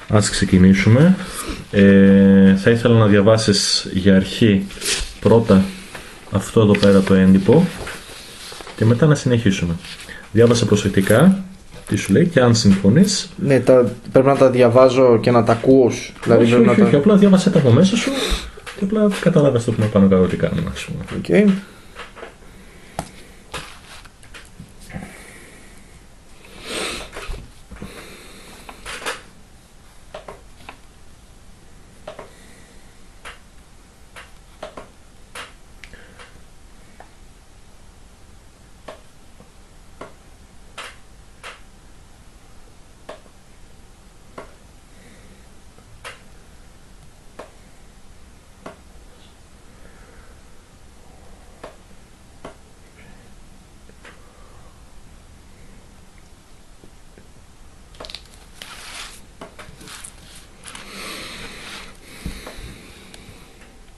Ας ξεκινήσουμε. Θα ήθελα να διαβάσεις για αρχή πρώτα αυτό εδώ πέρα το έντυπο και μετά να συνεχίσουμε. Διάβασε προσεκτικά τι σου λέει και αν συμφωνείς. Ναι, πρέπει να τα διαβάζω και να τα ακούω. Δηλαδή, όχι, απλά διάβασε τα από μέσα σου και απλά καταλάβες το που πάνω κάτω τι κάνουμε, ας πούμε. Okay.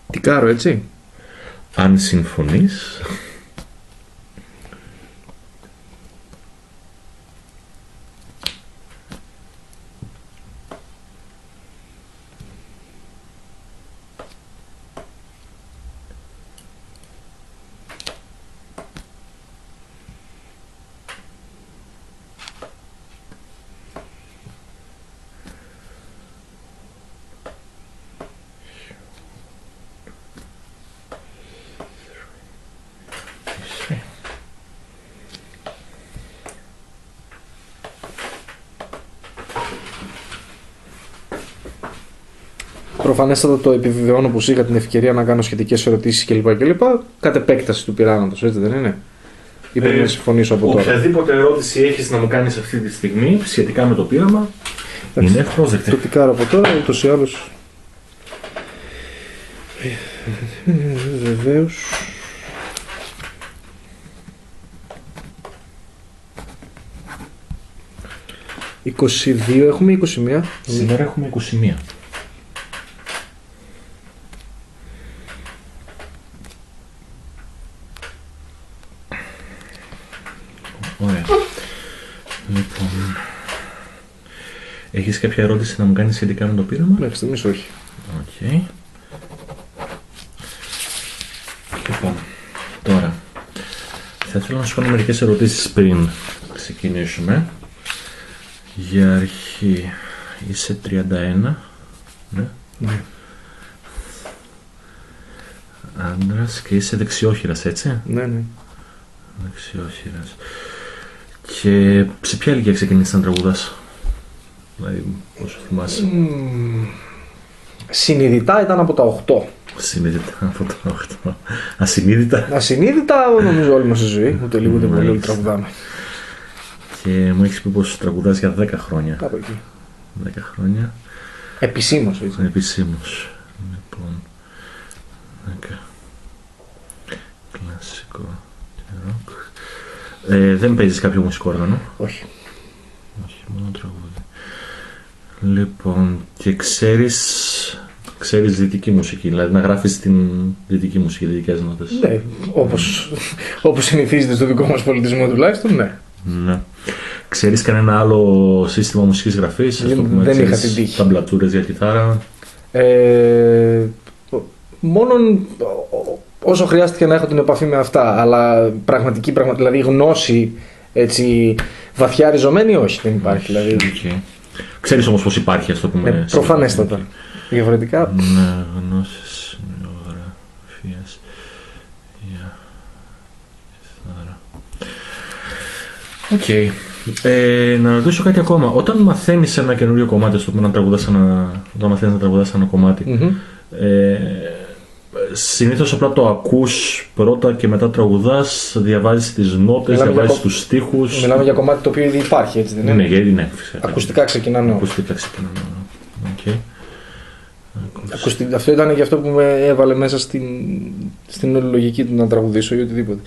Τι κάνω, έτσι. Αν συμφωνείς. Προφανέστατα το επιβεβαιώνω πως είχα την ευκαιρία να κάνω σχετικές ερωτήσεις κλπ. Κατ' επέκταση του πειράγματος, έτσι δεν είναι? Ή πρέπει να συμφωνήσω από τώρα? Οποιαδήποτε ερώτηση έχεις να μου κάνεις αυτή τη στιγμή σχετικά με το πείραμα είναι ευπρόσδεκτη. Το τι κάνω από τώρα, ούτως ή άλλως. Βεβαίως. «22 έχουμε ή 21?» Σήμερα έχουμε 21. Ωραία. Λοιπόν, έχεις κάποια ερώτηση να μου κάνεις σχετικά με το πείραμα? Μέχρι στιγμής όχι. Okay. Λοιπόν, τώρα θα ήθελα να σου κάνω μερικές ερωτήσεις πριν ξεκινήσουμε. Για αρχή, είσαι 31, ναι? Ναι. Άντρας και είσαι δεξιόχειρας, έτσι? Ναι, ναι. Δεξιόχειρας. Και σε ποια ηλικία ξεκίνησες να τραγουδάς? Δηλαδή, όσο θυμάσαι? Συνειδητά ήταν από τα 8. Συνείδητα από τα 8. Ασυνείδητα? Ασυνείδητα νομίζω όλη μας η ζωή. Ούτε λίγο ούτε πολύ όλοι τραγουδάμε. Και μου έχεις πει πως τραγουδάς για 10 χρόνια. Κάπου εκεί. 10 χρόνια. Επισήμως, έτσι. Επισήμως. Λοιπόν, 10. Κλασικό και ροκ. Δεν παίζεις κάποιο μουσικό όργανο? Όχι. Όχι, μόνο τραγούδι. Λοιπόν, και ξέρεις δυτική μουσική, δηλαδή να γράφεις την δυτική μουσική, δυτικές νότες? Ναι, όπως συνηθίζεται στο δικό μας πολιτισμό τουλάχιστον, ναι. Ναι. Ξέρεις κανένα άλλο σύστημα μουσικής γραφής? Δεν είχα την τύχη. Ταμπλατούρες για κιθάρα? Μόνον όσο χρειάστηκε να έχω την επαφή με αυτά, αλλά πραγματική, δηλαδή γνώση έτσι βαθιά ριζωμένη, όχι, δεν υπάρχει. Δηλαδή. Okay. Ξέρεις όμως πως υπάρχει, ας το πούμε? Προφανέστατα. Διαφορετικά. Ναι, γνώσεις γραφείας για κιθάρα. Οκ. Να ρωτήσω κάτι ακόμα. Όταν μαθαίνεις ένα καινούριο κομμάτι, ας το πούμε, όταν μαθαίνεις να τραγουδάς ένα κομμάτι, συνήθως απλά το ακούς πρώτα και μετά τραγουδάς, διαβάζεις τις νότες, διαβάζεις τους στίχους? Μιλάμε για κομμάτι το οποίο ήδη υπάρχει, έτσι δεν είναι? Ναι, γιατί ναι. Ακουστικά ξεκινάνε. Ακουστικά ξεκινάνε. Okay. Αυτό ήταν και αυτό που με έβαλε μέσα στην λογική του να τραγουδήσω ή οτιδήποτε.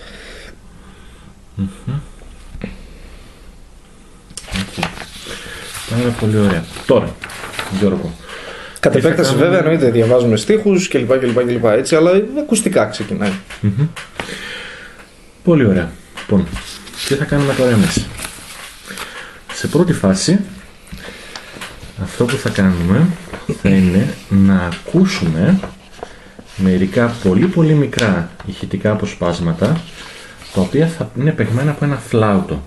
Okay. Πάρα πολύ ωραία. Τώρα, Γιώργο. Κατ' επέκταση βέβαια εννοείται διαβάζουμε στίχους κλπ. Έτσι, αλλά ακουστικά ξεκινάει. Πολύ ωραία. Λοιπόν, τι θα κάνουμε τώρα εμείς? Σε πρώτη φάση αυτό που θα κάνουμε θα είναι να ακούσουμε μερικά πολύ μικρά ηχητικά αποσπάσματα, τα οποία θα είναι παιγμένα από ένα φλάουτο.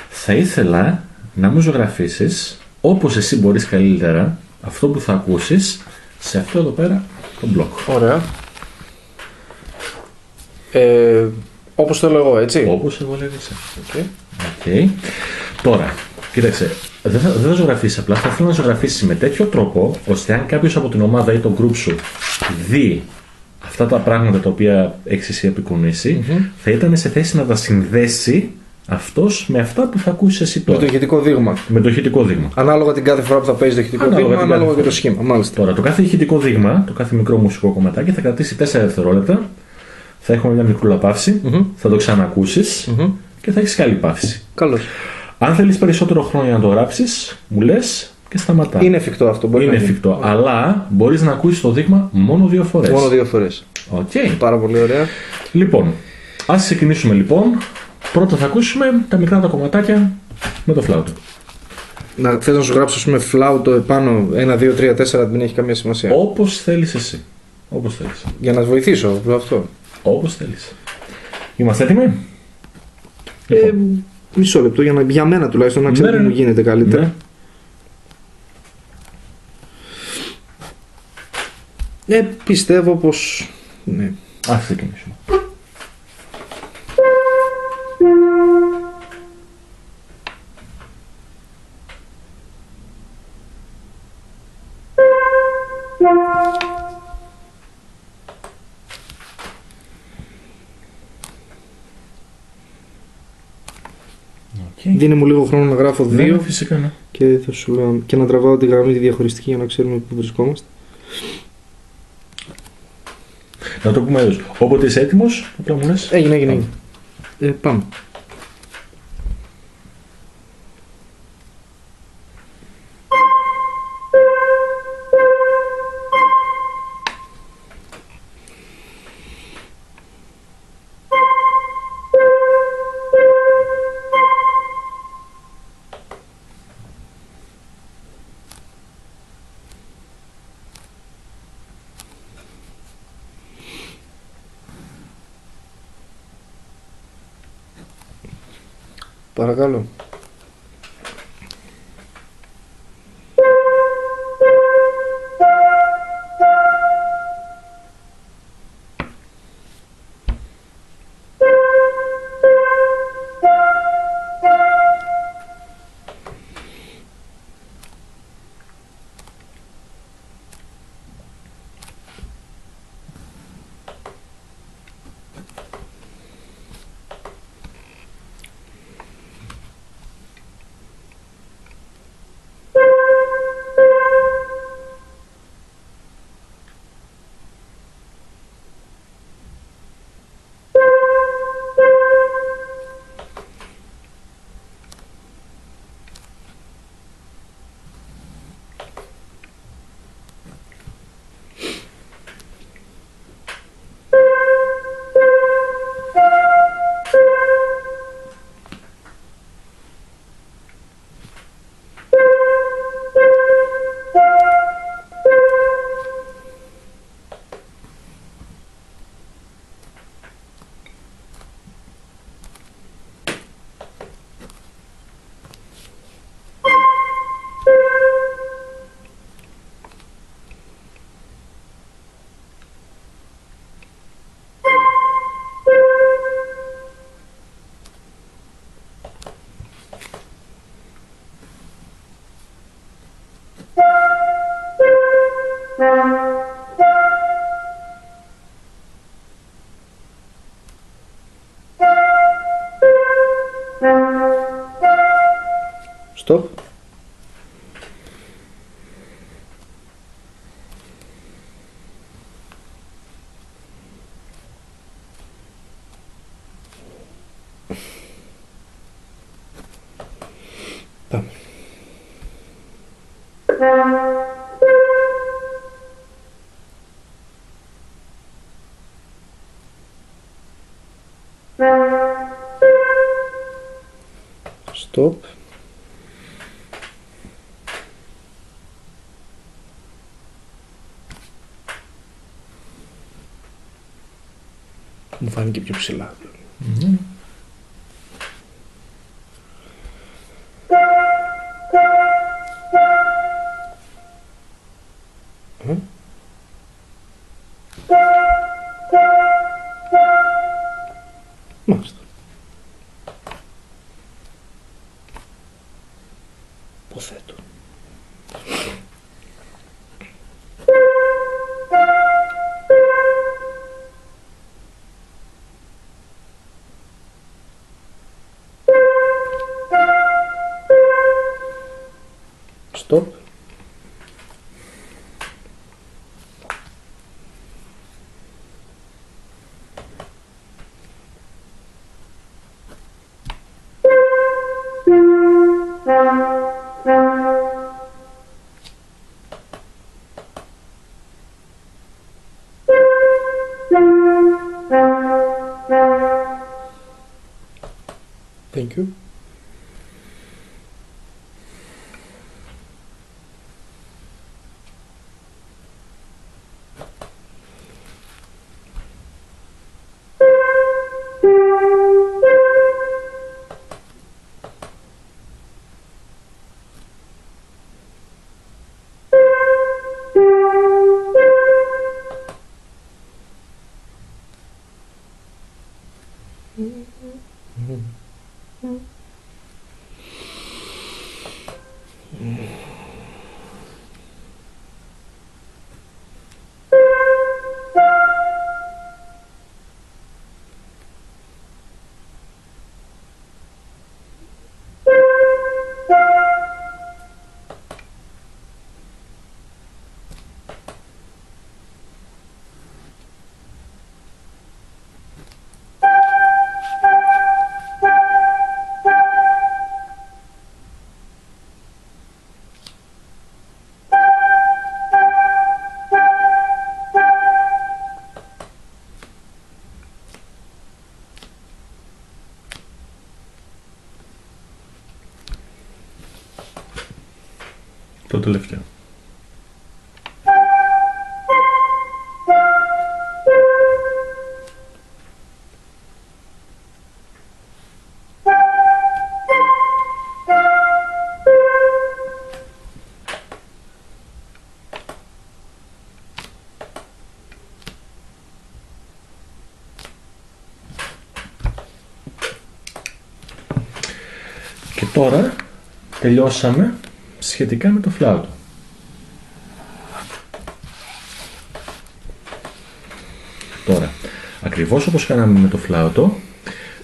Θα ήθελα να μου ζωγραφίσεις, όπως εσύ μπορείς καλύτερα, αυτό που θα ακούσεις σε αυτό εδώ πέρα το μπλοκ. Ωραία. Όπως θέλω εγώ, έτσι. Όπως εγώ λέω εσύ. Okay. Τώρα, κοίταξε, δεν θα ζωγραφίσεις απλά, θα θέλω να ζωγραφίσεις με τέτοιο τρόπο, ώστε αν κάποιος από την ομάδα ή το group σου δει αυτά τα πράγματα τα οποία έχεις εσύ απεικονίσει, θα ήταν σε θέση να τα συνδέσει αυτός με αυτά που θα ακούσεις εσύ τώρα. Με το ηχητικό δείγμα. Με το ηχητικό δείγμα. Ανάλογα την κάθε φορά που θα παίζει το ηχητικό δείγμα, ανάλογα και το σχήμα. Μάλιστα. Τώρα, το κάθε ηχητικό δείγμα, το κάθε μικρό μουσικό κομματάκι θα κρατήσει 4 δευτερόλεπτα. Θα έχουμε μια μικρούλα παύση, θα το ξανακούσεις και θα έχεις καλή παύση. Καλώς. Αν θέλεις περισσότερο χρόνο για να το γράψεις, μου λες και σταματά. Είναι εφικτό αυτό. Είναι εφικτό. Αλλά μπορείς να ακούσεις το δείγμα μόνο 2 φορές. Μόνο 2 φορές. Okay. Πάρα πολύ ωραία. Λοιπόν, ας ξεκινήσουμε λοιπόν. Πρώτα θα ακούσουμε τα μικρά τα κομματάκια με το φλάουτο. Θες να σου γράψω με φλάουτο επάνω 1, 2, 3, 4, δεν έχει καμία σημασία. Όπως θέλεις εσύ. Όπως θέλεις. Για να σε βοηθήσω με αυτό. Όπως θέλεις. Είμαστε έτοιμοι? Μισό λεπτό για μένα τουλάχιστον να ξέρω τι μου γίνεται καλύτερα. Πιστεύω πως... Ναι. Ας ξεκινήσουμε. Δίνε μου λίγο χρόνο να γράφω 2. Ναι, φυσικά, ναι. Και θα σου λέω και να τραβάω τη γραμμή τη διαχωριστική για να ξέρουμε πού βρισκόμαστε. Να το πούμε αλλιώς. Όποτε είσαι έτοιμος, απλά μου λες. Έγινε. Πάμε. Παρακαλώ. Stop. Πάμε. Stop. Μου φάνηκε πιο ψηλά. Μάλιστα. Υποθέτω. Stop. Thank you. Το τελευταίο. Και τώρα τελειώσαμε σχετικά με το φλάουτο. Τώρα, ακριβώς όπως κάναμε με το φλάουτο,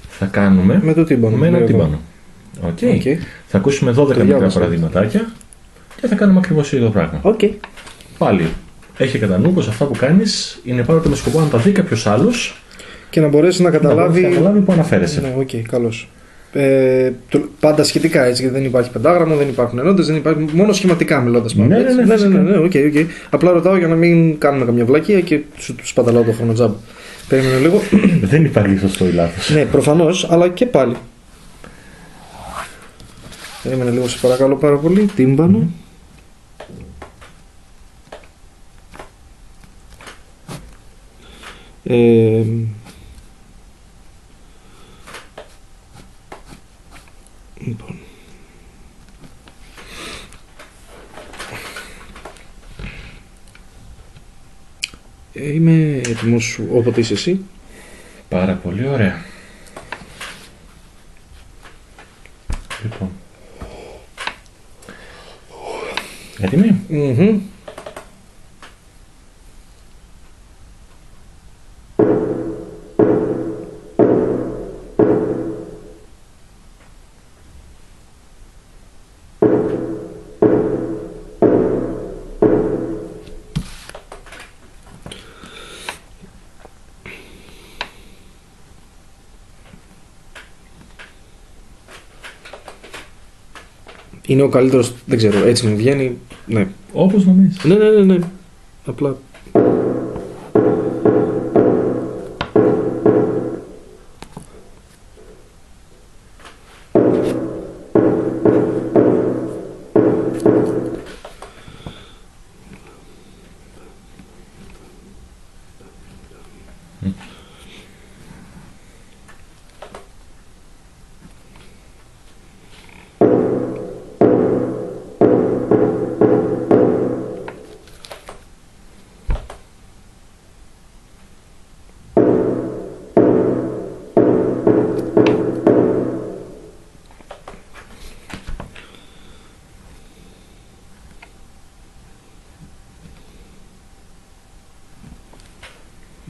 θα κάνουμε Με το τύμπανο. με ένα λέω εγώ. τύμπανο. Okay. Okay. Θα ακούσουμε 12 μικρά διάβασα. παραδειγματάκια και θα κάνουμε ακριβώς το ίδιο πράγμα. Okay. Πάλι, έχει κατά νου πως αυτά που κάνεις είναι πάντοτε με σκοπό να τα δει κάποιος άλλος Και να μπορέσει να να καταλάβει. μπορέσει να καταλάβει που αναφέρεσαι. Ναι, οκ, καλώς. Πάντα σχετικά έτσι, γιατί δεν υπάρχει πεντάγραμμο, δεν υπάρχουν ενότητες, δεν υπάρχει. Μόνο σχηματικά μιλώντας πάντα. Ναι, έτσι. ναι, φυσικά. ναι, οκ. Απλά ρωτάω για να μην κάνουμε καμιά βλακεία και σου σπαταλάω το χρόνο τζάμπ. Περίμενε λίγο. Δεν υπάρχει σωστό ή λάθος. Ναι, προφανώς, αλλά και πάλι. Περίμενε λίγο, σε παρακαλώ πάρα πολύ. Τύμπανο. Λοιπόν. Είμαι έτοιμος όποτε είσαι εσύ. Πάρα πολύ ωραία. Λοιπόν. Έτοιμοι? Μμμ. Είναι ο καλύτερος, δεν ξέρω, έτσι μου βγαίνει. Ναι. Όπως νομίζεις. Ναι. Απλά.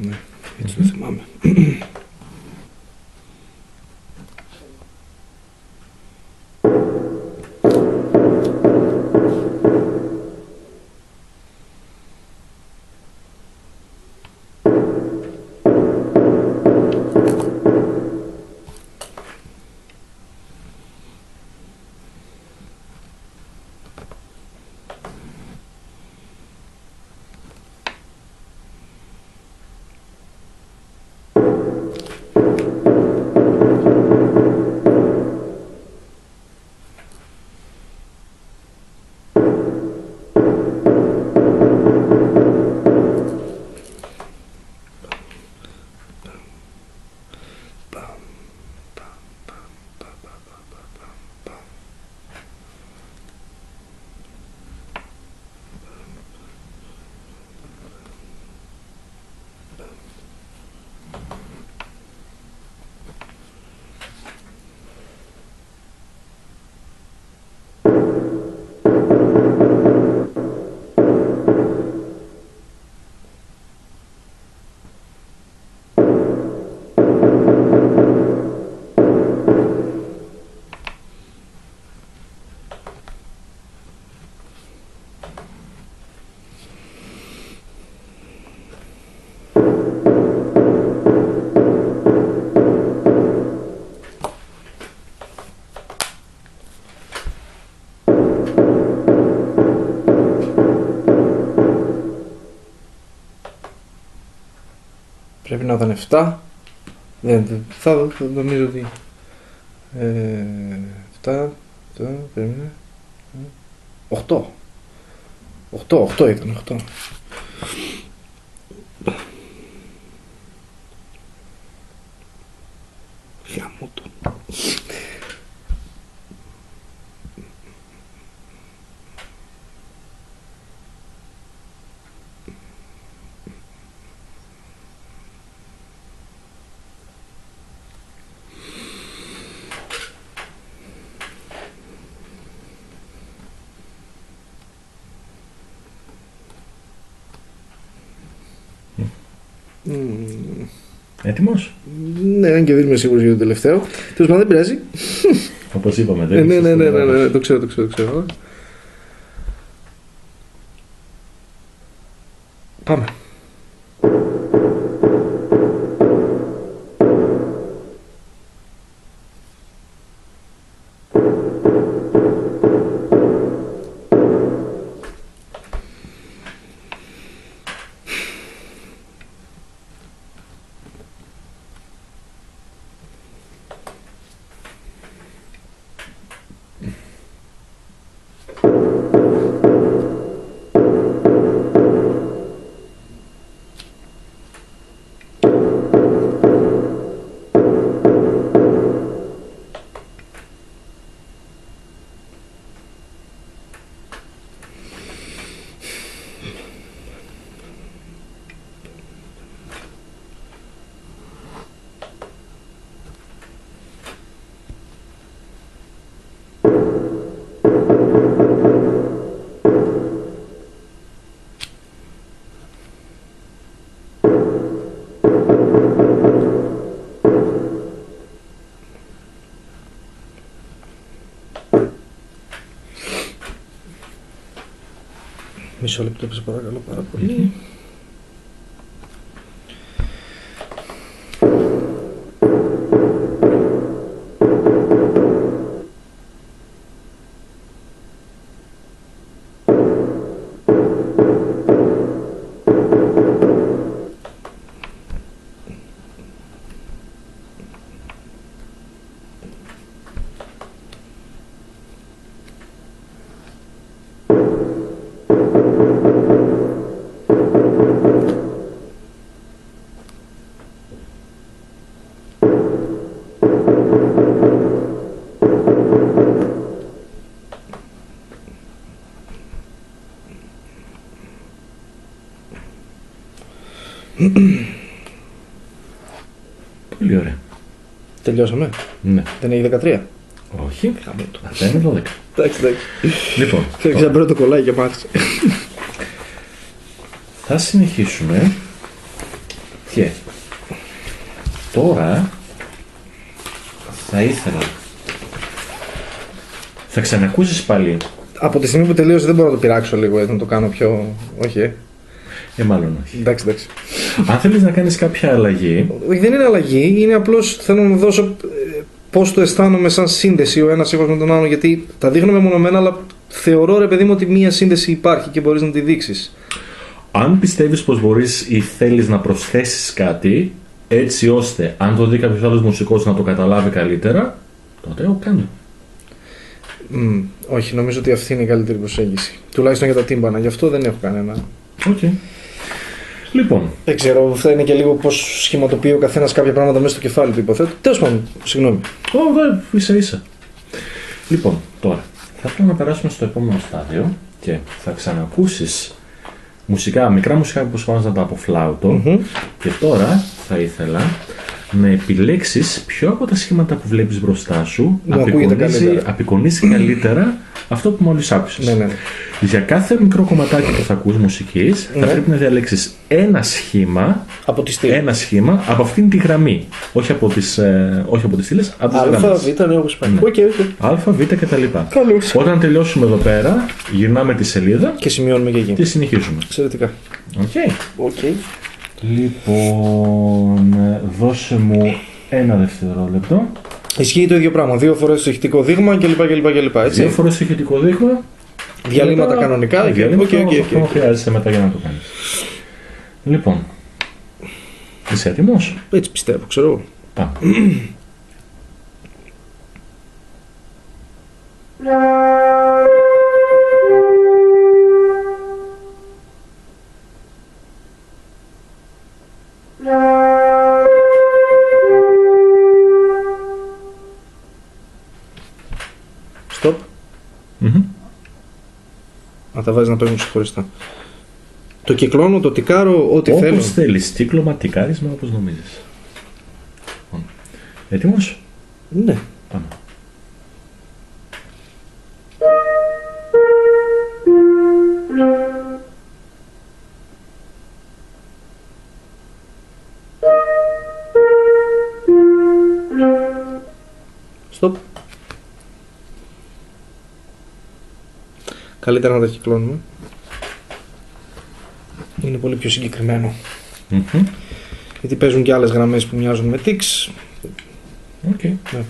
Ναι, έτσι το θυμάμαι. Πρέπει να ήταν 7. Δεν θα νομίζω ότι 7, περίμενε. 8 ήταν, 8. Γάμο του. Έτοιμος? Ναι, αν και δεν είμαι σίγουρος για το τελευταίο. Τέλος πάντων, δεν πειράζει. Όπως είπαμε, Ναι, το ξέρω. Πάμε. Μισό λεπτό, σε παρακαλώ πάρα πολύ. Πολύ ωραία. Τελειώσαμε. Ναι. Δεν έχει 13. Όχι. Χαμό το. Αυτά είναι 12. Εντάξει. Λοιπόν, Ξαπέρω το κολλάκι και μάθησε. θα συνεχίσουμε και τώρα θα ήθελα, θα ξανακούσεις πάλι, Από τη στιγμή που τελείωσε δεν μπορώ να το πειράξω λίγο, να το κάνω πιο. Όχι. μάλλον όχι. Εντάξει. Αν θέλεις να κάνεις κάποια αλλαγή, Όχι, δεν είναι αλλαγή, είναι απλώς θέλω να δώσω πώς το αισθάνομαι σαν σύνδεση ο ένας ήχος με τον άλλον. Γιατί τα δείχνω μεμονωμένα, αλλά θεωρώ, ρε παιδί μου, ότι μία σύνδεση υπάρχει και μπορείς να τη δείξεις. αν πιστεύεις πως μπορείς ή θέλεις να προσθέσεις κάτι, έτσι ώστε αν το δει κάποιος άλλος μουσικός να το καταλάβει καλύτερα, τότε κάνω. Όχι, νομίζω ότι αυτή είναι η καλύτερη προσέγγιση. Τουλάχιστον για τα τύμπανα, γι' αυτό δεν έχω κανένα. Οκ. Λοιπόν, Δεν ξέρω, αυτά είναι και λίγο πώς σχηματοποιεί ο καθένας κάποια πράγματα μέσα στο κεφάλι του, υποθέτω. Τέλος πάντων, συγγνώμη. ίσα ίσα. Λοιπόν, τώρα θα ήθελα να περάσουμε στο επόμενο στάδιο και θα ξανακούσεις μικρά μουσικά που προσφέρονται από φλάουτο. Και τώρα θα ήθελα να επιλέξεις ποιο από τα σχήματα που βλέπεις μπροστά σου απεικονίζει καλύτερα αυτό που μόλις άκουσες. Ναι. Για κάθε μικρό κομματάκι που θα ακούς μουσικής, θα πρέπει να διαλέξεις ένα σχήμα από αυτήν τη γραμμή. Όχι από τις στήλες, από τις γραμμές. Α, Β, ναι, όπως πάει. Α, Β και τα λοιπά. Καλώς. Όταν τελειώσουμε εδώ πέρα, γυρνάμε τη σελίδα Και σημειώνουμε και εκεί. και συνεχίζουμε. Εξαιρετικά. Οκ. Λοιπόν, δώσε μου ένα δευτερόλεπτο. Ισχύει το ίδιο πράγμα. 2 φορές το ηχητικό δείγμα κλπ. Έτσι. 2 φορές το ηχητικό δείγμα. Διαλύματα κανονικά. Διαλύματα αυτό χρειάζεται μετά για να το κάνεις. Λοιπόν, είσαι έτοιμος? Έτσι πιστεύω, ξέρω. Πάμε. Stop. Να τα βάζεις να παίρνουν ξεχωριστά. Το κυκλώνω, το τικάρω, ό,τι θέλω. Όπως θέλεις, κύκλωμα, τικάρισμα, όπως νομίζεις. Έτοιμος? Ναι. Πάμε. Stop. Καλύτερα να τα κυκλώνουμε. Είναι πολύ πιο συγκεκριμένο. Γιατί παίζουν και άλλες γραμμές που μοιάζουν με tics. Οκ. Ναι.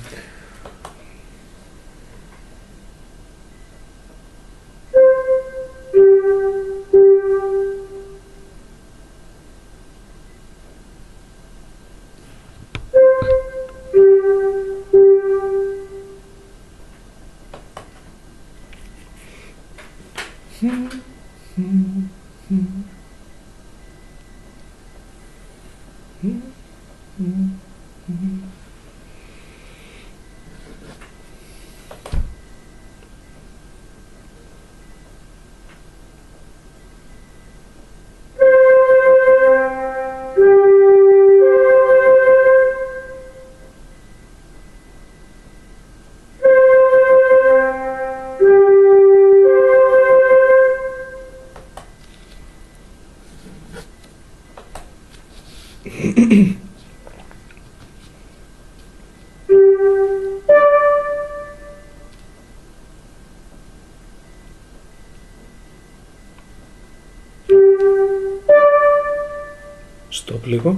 Stop λίγο.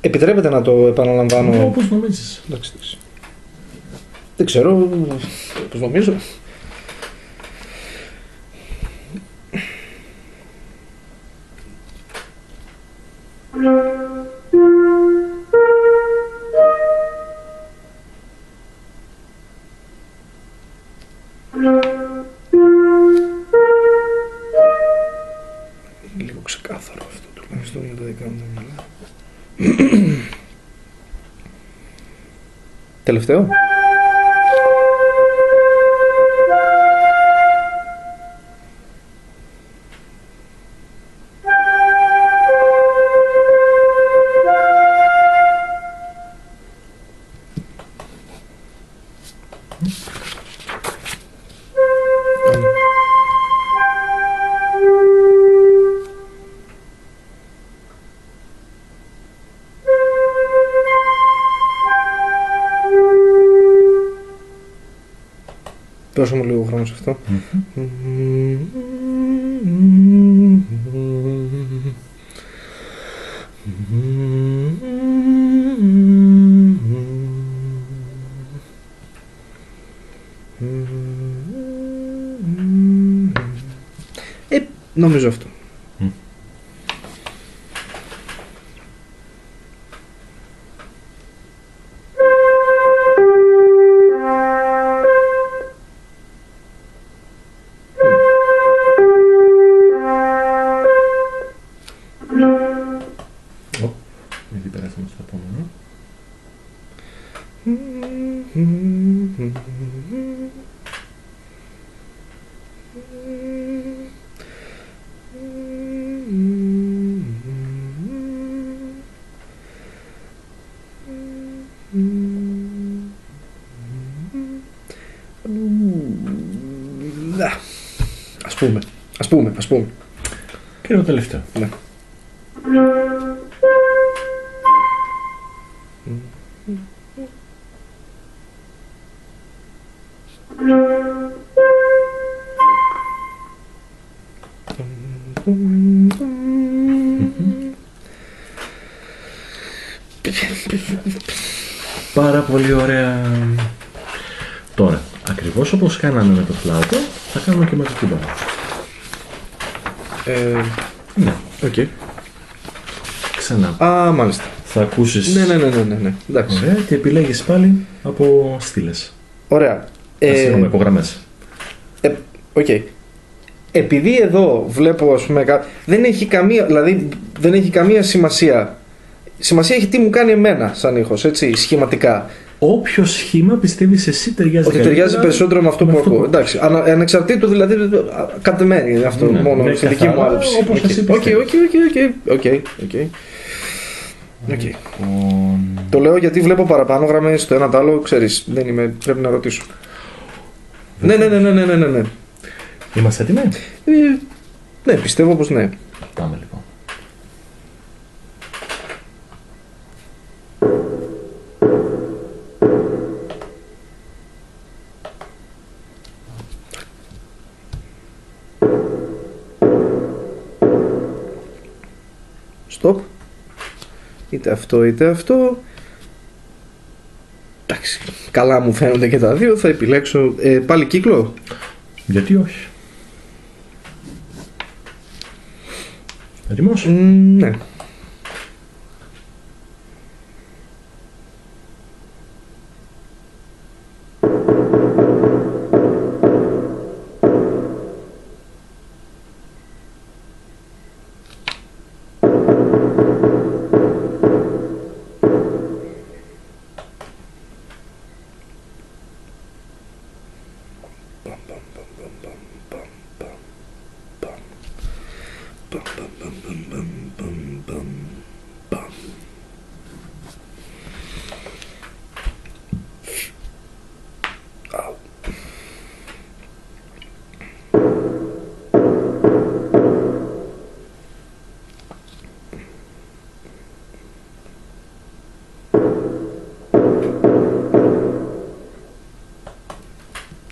Επιτρέπεται να το επαναλαμβάνω. Όπως νομίζεις. Εντάξει. Δεν ξέρω. Όπως νομίζω. Λίγο ξεκάθαρο αυτό τουλάχιστον για τα δικά μου μυαλά. Τελευταίο. Δώσε μου λίγο χρόνο σε αυτό. Νομίζω αυτό. Ήδη περάσαμε στο επόμενο. Ας πούμε. Και το τελευταίο. Ναι. Πάρα πολύ ωραία. Τώρα, ακριβώς όπως κάναμε με το φλάουτο, θα κάνουμε και με το τύμπανο. Ναι. Οκ. Ξανά. Α, μάλιστα. Θα ακούσεις. Ναι. Εντάξει. Ωραία, και επιλέγεις πάλι από στήλες. Ωραία. Συγγνώμη, από γραμμές. Οκ. Επειδή εδώ βλέπω, ας πούμε, δεν έχει καμία σημασία. Σημασία έχει τι μου κάνει εμένα σαν ήχος, έτσι, σχηματικά. Όποιο σχήμα πιστεύεις εσύ ταιριάζει Ότι ταιριάζει περισσότερο με αυτό που ακούω. Εντάξει, ανεξαρτήτου δηλαδή, κατεμένη αυτό, Ναι, μόνο ναι, στη δική μου καθαρά, άποψη. όπως εσύ Οκ. Λοιπόν, Το λέω γιατί βλέπω παραπάνω γραμμές, το ένα το άλλο, ξέρεις, πρέπει να ρωτήσω. Ναι. είμαστε έτοιμοι. Ναι, πιστεύω πως ναι. Πάμε λοιπόν. Stop. Είτε αυτό είτε αυτό. Εντάξει, καλά μου φαίνονται και τα δύο, θα επιλέξω πάλι κύκλο. Γιατί όχι. Έτοιμος. Ναι.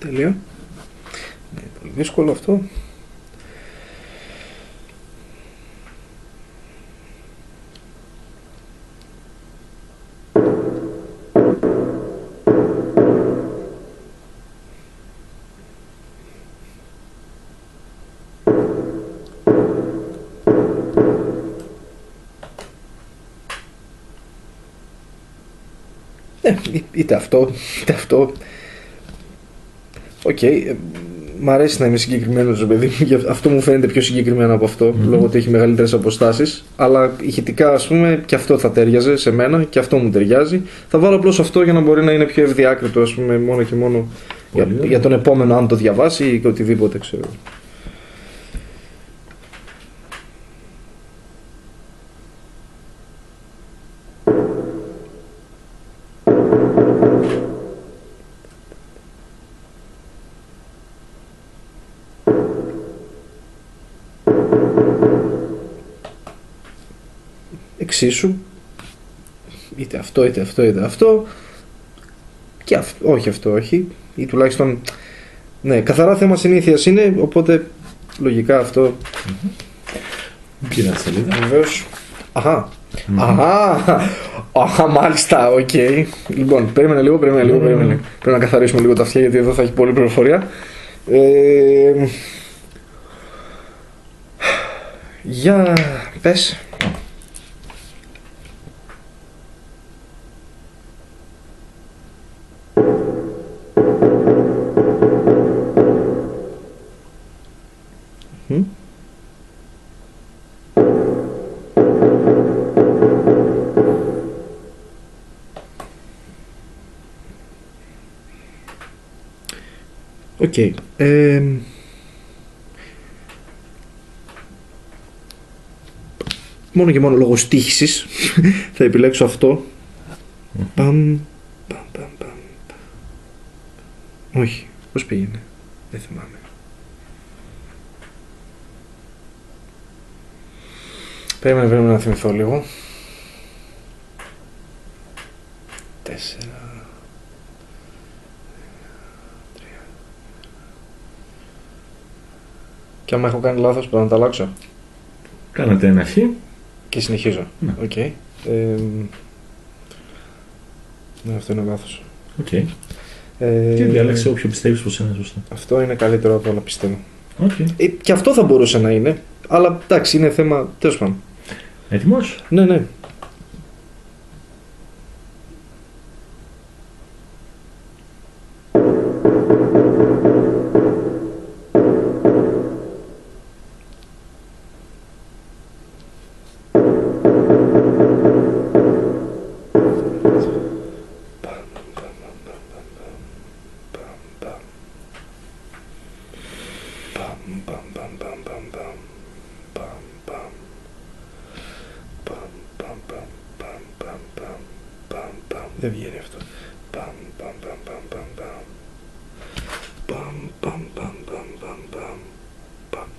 Τέλεια. Ναι, πολύ δύσκολο αυτό. Είτε αυτό, είτε αυτό. Οκ, μ' αρέσει να είμαι συγκεκριμένος, παιδί μου, αυτό μου φαίνεται πιο συγκεκριμένο από αυτό, λόγω ότι έχει μεγαλύτερες αποστάσεις. Αλλά ηχητικά, ας πούμε, και αυτό θα τέριαζε σε μένα και αυτό μου ταιριάζει. Θα βάλω απλώς αυτό για να μπορεί να είναι πιο ευδιάκριτο, ας πούμε, μόνο και μόνο για τον επόμενο, αν το διαβάσει ή οτιδήποτε, ξέρω. Εξίσου, είτε αυτό είτε αυτό και όχι αυτό όχι, ή τουλάχιστον Ναι, καθαρά θέμα συνήθειας είναι, οπότε λογικά αυτό. Πήρα τη σελίδα. Βεβαίως. Αχα. Αχα, μάλιστα, οκ. Λοιπόν, περίμενε λίγο. Πρέπει να καθαρίσουμε λίγο τα αυτιά γιατί εδώ θα έχει πολλή πληροφορία. Για πες. Οκ. Μόνο και μόνο λόγω στοίχησης θα επιλέξω αυτό. Παμ. Όχι, πώς πήγαινε, δεν θυμάμαι. Περίμενε να θυμηθώ λίγο. 4, 3, 3. Και άμα έχω κάνει λάθος πρέπει να τα αλλάξω. Κάνατε ένα χ. Και συνεχίζω. Ναι. Οκ. Ναι, αυτό είναι λάθος. Οκ. Και διάλεξε όποιο πιστεύεις πως είναι σωστό. Αυτό είναι καλύτερο από όλα, πιστεύω. Okay. Και αυτό θα μπορούσε να είναι. Αλλά εντάξει, είναι θέμα. Τέλος πάντων. Έτοιμος? Ναι. Δεν βγαίνει αυτό.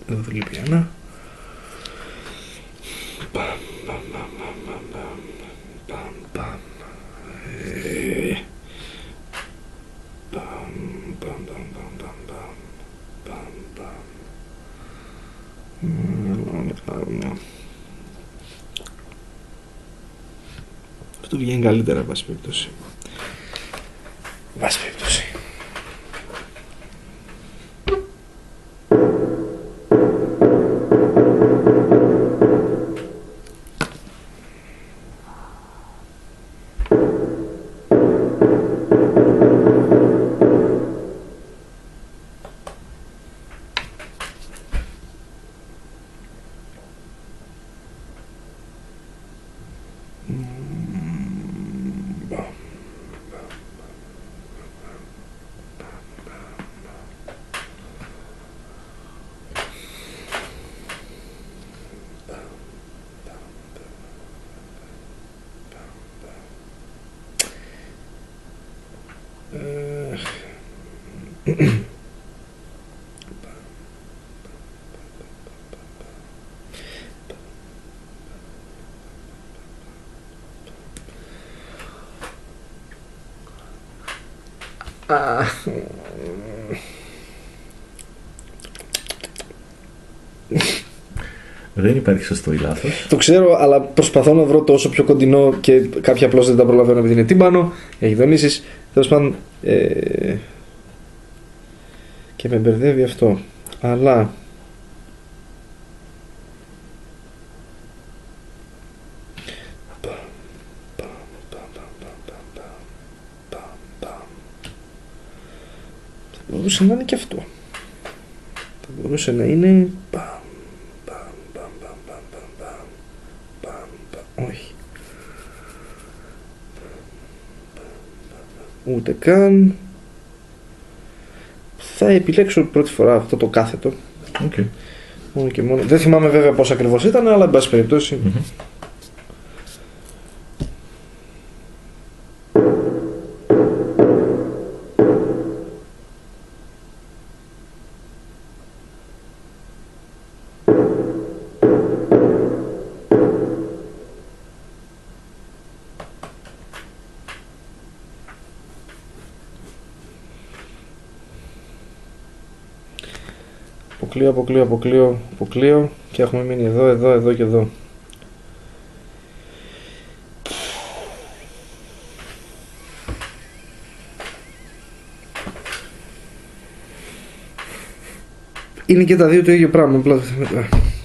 Εδώ θα λείπει ένα. Αυτό βγαίνει καλύτερα, βάση περιπτώσει. Δεν υπάρχει σωστό ή λάθος. Το ξέρω, αλλά προσπαθώ να βρω το όσο πιο κοντινό και κάποια απλώς δεν τα προλαβαίνω επειδή είναι τύμπανο, έχει δονήσεις. Τέλος πάντων. Και με μπερδεύει αυτό. Αλλά. Θα μπορούσε να είναι και αυτό. Θα μπορούσε να είναι. Όχι. Ούτε καν. Θα επιλέξω πρώτη φορά αυτό το κάθετο. Okay. Μόνο και μόνο. Δεν θυμάμαι βέβαια πώς ακριβώς ήταν, αλλά εν πάση περιπτώσει. Αποκλείω και έχουμε μείνει εδώ και εδώ. Είναι και τα δύο το ίδιο πράγμα.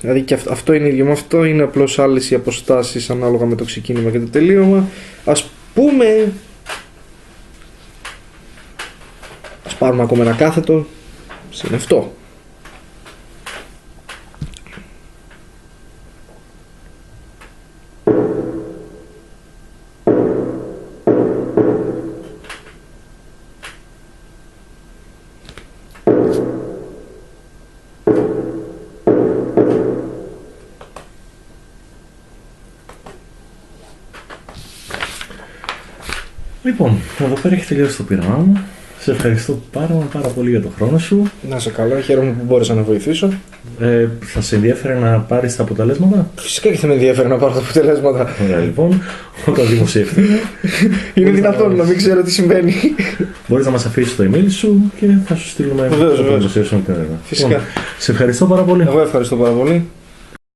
Δηλαδή και αυτό είναι ίδιο με αυτό, είναι απλώς άλλες οι αποστάσεις ανάλογα με το ξεκίνημα και το τελείωμα. Ας πάρουμε ακόμα ένα κάθετο, είναι αυτό. Λοιπόν, εδώ πέρα έχει τελειώσει το πείραμά μου. Σε ευχαριστώ πάρα πολύ για τον χρόνο σου. Να είσαι καλά, χαίρομαι που μπόρεσα να βοηθήσω. Θα σε ενδιαφέρει να πάρεις τα αποτελέσματα? Φυσικά και θα με ενδιαφέρει να πάρω τα αποτελέσματα. Ωραία, λοιπόν, όταν δημοσιευτεί. Είναι δυνατόν να μην ξέρω τι συμβαίνει. Μπορείς να μας αφήσεις το email σου και θα σου στείλουμε Βεβαίως. το δημοσιεύσουμε την έργα. Φυσικά. Λοιπόν, σε ευχαριστώ πάρα πολύ. Εγώ ευχαριστώ πάρα πολύ.